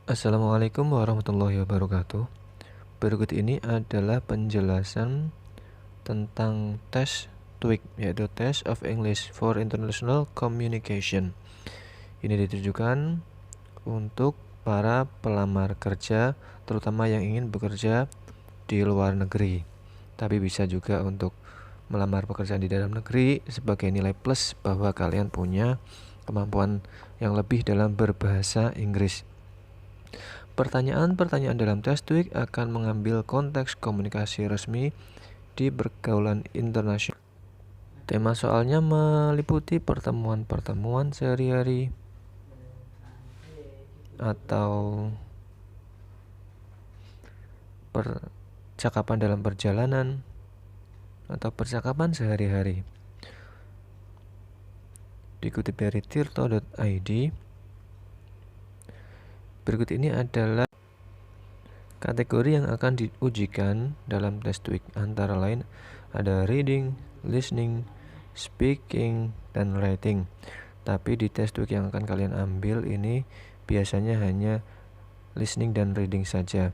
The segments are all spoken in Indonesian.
Assalamualaikum warahmatullahi wabarakatuh. Berikut ini adalah penjelasan tentang tes TOEIC, yaitu Test of English for International Communication. Ini ditujukan untuk para pelamar kerja, terutama yang ingin bekerja di luar negeri. Tapi bisa juga untuk melamar pekerjaan di dalam negeri sebagai nilai plus bahwa kalian punya kemampuan yang lebih dalam berbahasa Inggris. Pertanyaan-pertanyaan dalam tes TOEIC akan mengambil konteks komunikasi resmi di pergaulan internasional. Tema soalnya meliputi pertemuan-pertemuan sehari-hari atau percakapan dalam perjalanan atau percakapan sehari-hari. Dikutip dari tirto.id, berikut ini adalah kategori yang akan diujikan dalam tes TOEIC, antara lain ada reading, listening, speaking, dan writing. Tapi di tes TOEIC yang akan kalian ambil ini biasanya hanya listening dan reading saja.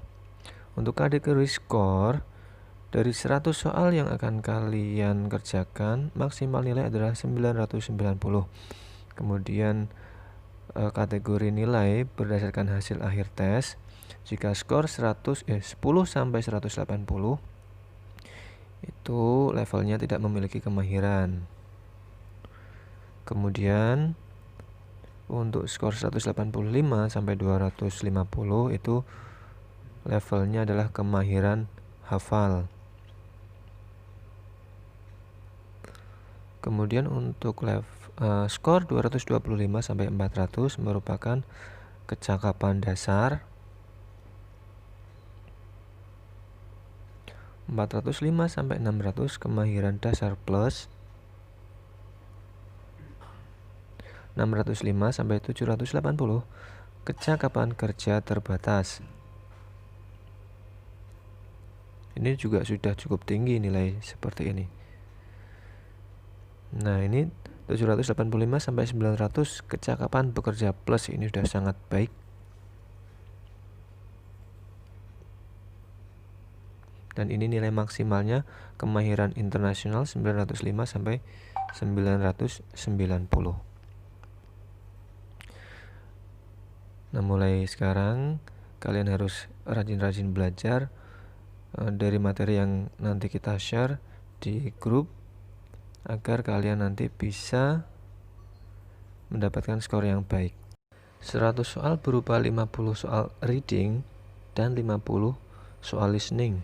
Untuk kategori skor, dari 100 soal yang akan kalian kerjakan, maksimal nilai adalah 990. Kemudian kategori nilai berdasarkan hasil akhir tes. Jika skor 10 sampai 180, itu levelnya tidak memiliki kemahiran. Kemudian untuk skor 185 sampai 250 itu levelnya adalah kemahiran hafal. Kemudian untuk skor 225 sampai 400 merupakan kecakapan dasar. 405 sampai 600 kemahiran dasar plus. 605 sampai 780 kecakapan kerja terbatas. Ini juga sudah cukup tinggi nilai seperti ini. Nah, ini 785 sampai 900 kecakapan bekerja plus, ini sudah sangat baik. Dan ini nilai maksimalnya kemahiran internasional 905 sampai 990. Nah, mulai sekarang kalian harus rajin-rajin belajar dari materi yang nanti kita share di grup, agar kalian nanti bisa mendapatkan skor yang baik. 100 soal berupa 50 soal reading dan 50 soal listening.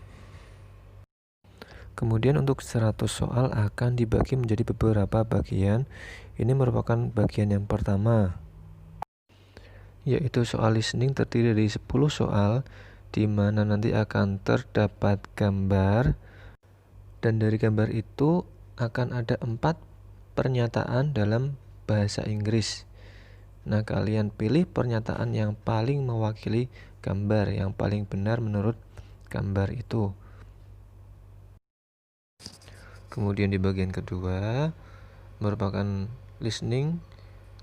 Kemudian untuk 100 soal akan dibagi menjadi beberapa bagian. Ini merupakan bagian yang pertama, yaitu soal listening, terdiri dari 10 soal di mana nanti akan terdapat gambar, dan dari gambar itu akan ada 4 pernyataan dalam bahasa Inggris. Nah, kalian pilih pernyataan yang paling mewakili gambar, yang paling benar menurut gambar itu. Kemudian di bagian kedua merupakan listening,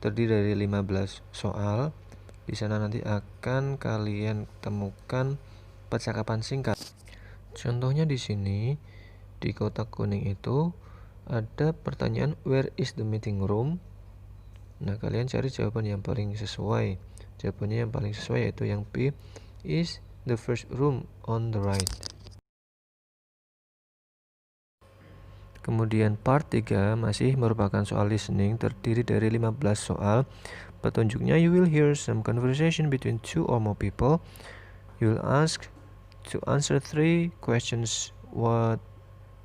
terdiri dari 15 soal. Di sana nanti akan kalian temukan percakapan singkat. Contohnya di sini di kotak kuning itu ada pertanyaan where is the meeting room. Nah, kalian cari jawaban yang paling sesuai. Jawabannya yang paling sesuai yaitu yang B, is the first room on the right. Kemudian part 3 masih merupakan soal listening, terdiri dari 15 soal. Petunjuknya, you will hear some conversation between 2 or more people. You will ask to answer 3 questions what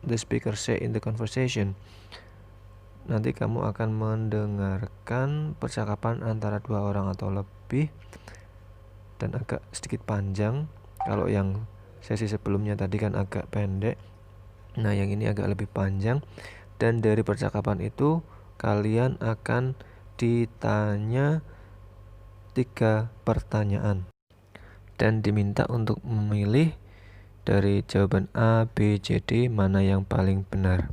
the speaker say in the conversation. Nanti kamu akan mendengarkan percakapan antara 2 orang atau lebih, dan agak sedikit panjang. Kalau yang sesi sebelumnya tadi kan agak pendek, nah yang ini agak lebih panjang. Dan dari percakapan itu kalian akan ditanya 3 pertanyaan dan diminta untuk memilih dari jawaban A, B, C, D mana yang paling benar.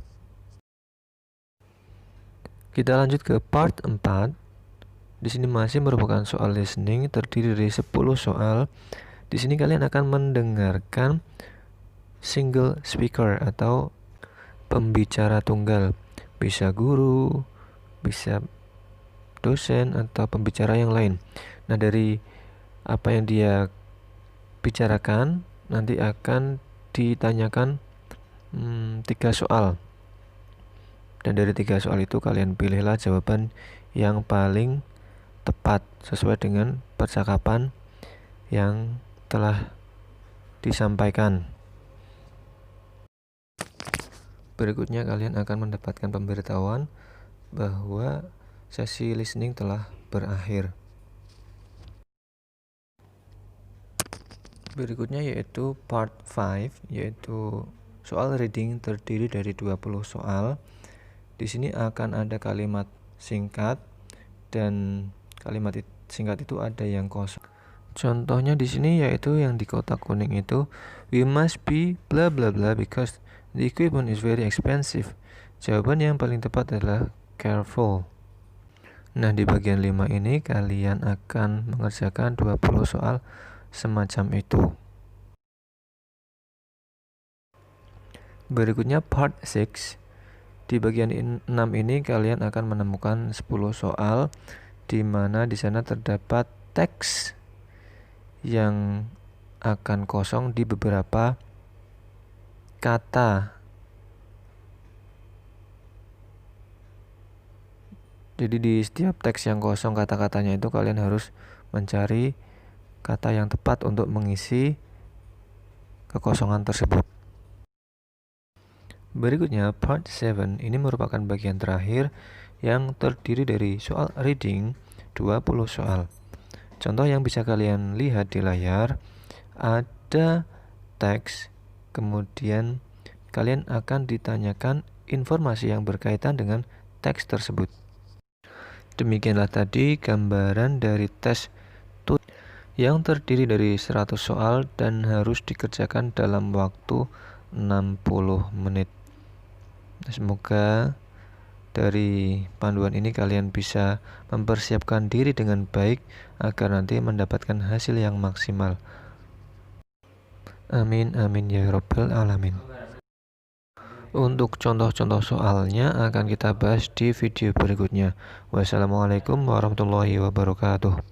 Kita lanjut ke part 4. Di sini masih merupakan soal listening, terdiri dari 10 soal. Di sini kalian akan mendengarkan single speaker atau pembicara tunggal. Bisa guru, bisa dosen, atau pembicara yang lain. Nah, dari apa yang dia bicarakan nanti akan ditanyakan 3 soal. Dan dari 3 soal itu kalian pilihlah jawaban yang paling tepat sesuai dengan percakapan yang telah disampaikan. Berikutnya kalian akan mendapatkan pemberitahuan bahwa sesi listening telah berakhir. Berikutnya yaitu part 5, yaitu soal reading terdiri dari 20 soal. Di sini akan ada kalimat singkat dan kalimat singkat itu ada yang kosong. Contohnya di sini yaitu yang di kotak kuning itu, we must be bla bla bla because the equipment is very expensive. Jawaban yang paling tepat adalah careful. Nah, di bagian 5 ini kalian akan mengerjakan 20 soal semacam itu. Berikutnya part 6. Di bagian 6 ini kalian akan menemukan 10 soal di mana di sana terdapat teks yang akan kosong di beberapa kata. Jadi di setiap teks yang kosong kata-katanya itu kalian harus mencari kata yang tepat untuk mengisi kekosongan tersebut. Berikutnya part 7 ini merupakan bagian terakhir yang terdiri dari soal reading 20 soal. Contoh yang bisa kalian lihat di layar, ada teks, kemudian kalian akan ditanyakan informasi yang berkaitan dengan teks tersebut. Demikianlah tadi gambaran dari tes yang terdiri dari 100 soal dan harus dikerjakan dalam waktu 60 menit. Semoga dari panduan ini kalian bisa mempersiapkan diri dengan baik agar nanti mendapatkan hasil yang maksimal. Amin amin ya rabbal alamin. Untuk contoh-contoh soalnya akan kita bahas di video berikutnya. Wassalamualaikum warahmatullahi wabarakatuh.